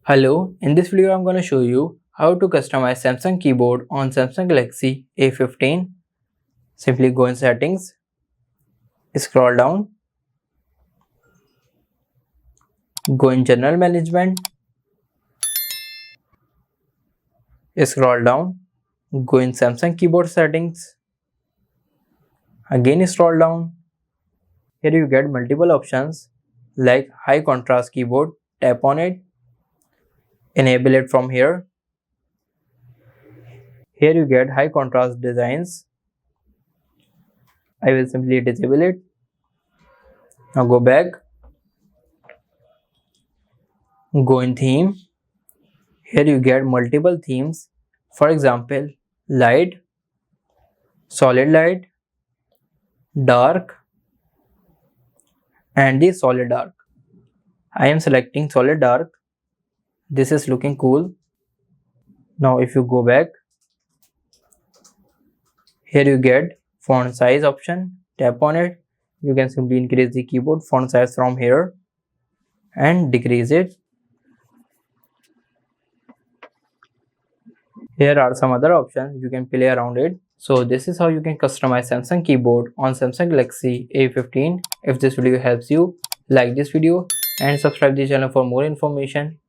Hello, in this video I'm going to show you how to customize Samsung keyboard on Samsung Galaxy A15. Simply go in settings, scroll down, go in general management, scroll down, go in Samsung keyboard settings, again scroll down. Here you get multiple options like high contrast keyboard, tap on it, enable it from here. Here you get high contrast designs. I will simply disable it. Now go back, go in theme. Here you get multiple themes, for example light, solid light, dark and the solid dark. I am selecting solid dark. This is looking cool. Now if you go back, here you get font size option, tap on it. You can simply increase the keyboard font size from here and decrease it. Here are some other options, you can play around it. So this is how you can customize Samsung keyboard on Samsung Galaxy A15. If this video helps you, like this video and subscribe the channel for more information.